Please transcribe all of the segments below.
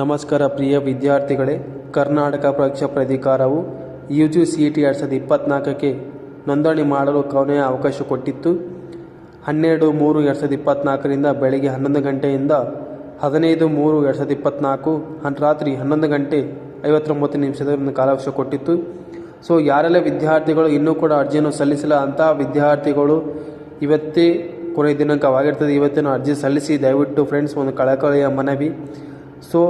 ನಮಸ್ಕಾರ ಪ್ರಿಯ ವಿದ್ಯಾರ್ಥಿಗಳೇ, ಕರ್ನಾಟಕ ಪರೀಕ್ಷಾ ಪ್ರಾಧಿಕಾರವು UGCET 2024ಕ್ಕೆ ನೋಂದಣಿ ಮಾಡಲು ಕೊನೆಯ ಅವಕಾಶ ಕೊಟ್ಟಿತ್ತು. 12/3/2024ರಿಂದ ಬೆಳಗ್ಗೆ 11 ಗಂಟೆಯಿಂದ 15/3/2024 ರಾತ್ರಿ 11 ಗಂಟೆ 59 ನಿಮಿಷದ ಕಾಲಾವಕಾಶ ಕೊಟ್ಟಿತ್ತು. ಸೊ ಯಾರೆಲ್ಲ ವಿದ್ಯಾರ್ಥಿಗಳು ಇನ್ನೂ ಕೂಡ ಅರ್ಜಿಯನ್ನು ಸಲ್ಲಿಸಿಲ್ಲ ಅಂತಹ ವಿದ್ಯಾರ್ಥಿಗಳು ಇವತ್ತೇ ಕೊನೆಯ ದಿನಾಂಕವಾಗಿರ್ತದೆ. ಇವತ್ತಿನ ಅರ್ಜಿ ಸಲ್ಲಿಸಿ ದಯವಿಟ್ಟು ಫ್ರೆಂಡ್ಸ್, ಒಂದು ಕಳಕಳಿಯ ಮನವಿ. ಸೊ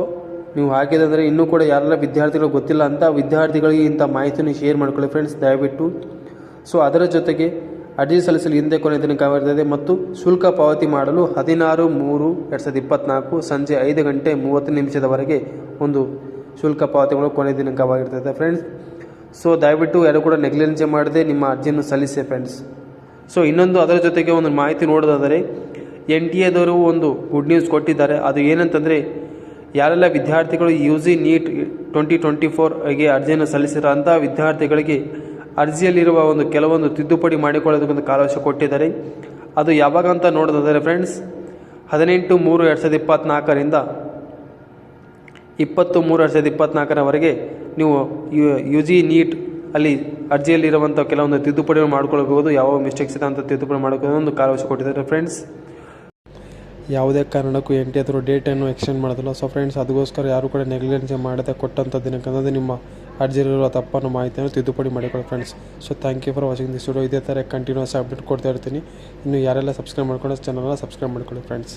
ನೀವು ಹಾಕಿದಂದರೆ ಇನ್ನೂ ಕೂಡ ಯಾರೆಲ್ಲ ವಿದ್ಯಾರ್ಥಿಗಳು ಗೊತ್ತಿಲ್ಲ ಅಂತ ವಿದ್ಯಾರ್ಥಿಗಳಿಗೆ ಇಂಥ ಮಾಹಿತಿಯನ್ನು ಶೇರ್ ಮಾಡ್ಕೊಳ್ಳಿ ಫ್ರೆಂಡ್ಸ್, ದಯವಿಟ್ಟು. ಸೊ ಅದರ ಜೊತೆಗೆ ಅರ್ಜಿ ಸಲ್ಲಿಸಲು ಹಿಂದೆ ಕೊನೆಯ ದಿನಾಂಕವಾಗಿರ್ತದೆ ಮತ್ತು ಶುಲ್ಕ ಪಾವತಿ ಮಾಡಲು 16/3/2024 ಸಂಜೆ 5 ಗಂಟೆ 30 ನಿಮಿಷದವರೆಗೆ ಒಂದು ಶುಲ್ಕ ಪಾವತಿ ಮಾಡಲು ಕೊನೆಯ ದಿನಾಂಕವಾಗಿರ್ತದೆ ಫ್ರೆಂಡ್ಸ್. ಸೊ ದಯವಿಟ್ಟು ಯಾರು ಕೂಡ ನೆಗ್ಲಿಜೆನ್ಸಿ ಮಾಡದೆ ನಿಮ್ಮ ಅರ್ಜಿಯನ್ನು ಸಲ್ಲಿಸಿ ಫ್ರೆಂಡ್ಸ್. ಸೊ ಇನ್ನೊಂದು ಅದರ ಜೊತೆಗೆ ಒಂದು ಮಾಹಿತಿ ನೋಡೋದಾದರೆ NTA ಒಂದು ಗುಡ್ ನ್ಯೂಸ್ ಕೊಟ್ಟಿದ್ದಾರೆ. ಅದು ಏನಂತಂದರೆ, ಯಾರೆಲ್ಲ ವಿದ್ಯಾರ್ಥಿಗಳು UG NEET 2024ಗೆ ಅರ್ಜಿಯನ್ನು ಸಲ್ಲಿಸಿರೋ ಅಂಥ ವಿದ್ಯಾರ್ಥಿಗಳಿಗೆ ಅರ್ಜಿಯಲ್ಲಿರುವ ಒಂದು ಕೆಲವೊಂದು ತಿದ್ದುಪಡಿ ಮಾಡಿಕೊಳ್ಳೋದಕ್ಕೊಂದು ಕಾಲಾವಕಾಶ ಕೊಟ್ಟಿದ್ದಾರೆ. ಅದು ಯಾವಾಗ ಅಂತ ನೋಡೋದಾದರೆ ಫ್ರೆಂಡ್ಸ್, 18/3/2024ರಿಂದ 20/3/2024ರವರೆಗೆ ನೀವು UG NEET ಅಲ್ಲಿ ಅರ್ಜಿಯಲ್ಲಿರುವಂಥ ಕೆಲವೊಂದು ತಿದ್ದುಪಡಿಗಳು ಮಾಡ್ಕೊಳ್ಬೋದು. ಯಾವ ಮಿಸ್ಟೇಕ್ಸ್ ಇದೆ ಅಂತ ತಿದ್ದುಪಡಿ ಮಾಡ್ಕೊಳ್ಳೋ ಒಂದು ಕಾಲಾವಕಾಶ ಕೊಟ್ಟಿದ್ದಾರೆ ಫ್ರೆಂಡ್ಸ್. ಯಾವುದೇ ಕಾರಣಕ್ಕೂ NTA ಡೇಟನ್ನು ಎಕ್ಸ್ಟೆಂಡ್ ಮಾಡೋದಿಲ್ಲ. ಸೊ ಫ್ರೆಂಡ್ಸ್, ಅದಕ್ಕೋಸ್ಕರ ಯಾರು ಕೂಡ ನೆಗ್ಲಿಜೆನ್ಸಿ ಮಾಡದೆ ಕೊಟ್ಟಂಥ ದಿನಕ್ಕೆ ನಿಮ್ಮ ಅರ್ಜಿಯಲ್ಲಿರುವ ತಪ್ಪನ್ನು ಮಾಹಿತಿಯನ್ನು ತಿದ್ದುಪಡಿ ಮಾಡಿಕೊಳ್ಳಿ friends. So thank you for watching this video. ಇದೇ ಥರ ಕಂಟಿನ್ಯೂಸ್ ಅಪ್ಡೇಟ್ ಕೊಡ್ತಾ ಇರ್ತೀನಿ. ಇನ್ನು ಯಾರೆಲ್ಲ ಸಬ್ಸ್ಕ್ರೈಬ್ ಮಾಡ್ಕೊಂಡು ಚಾನಲ್ನ ಸಬ್ಸ್ಕ್ರೈಬ್ ಮಾಡ್ಕೊಳ್ಳಿ ಫ್ರೆಂಡ್ಸ್.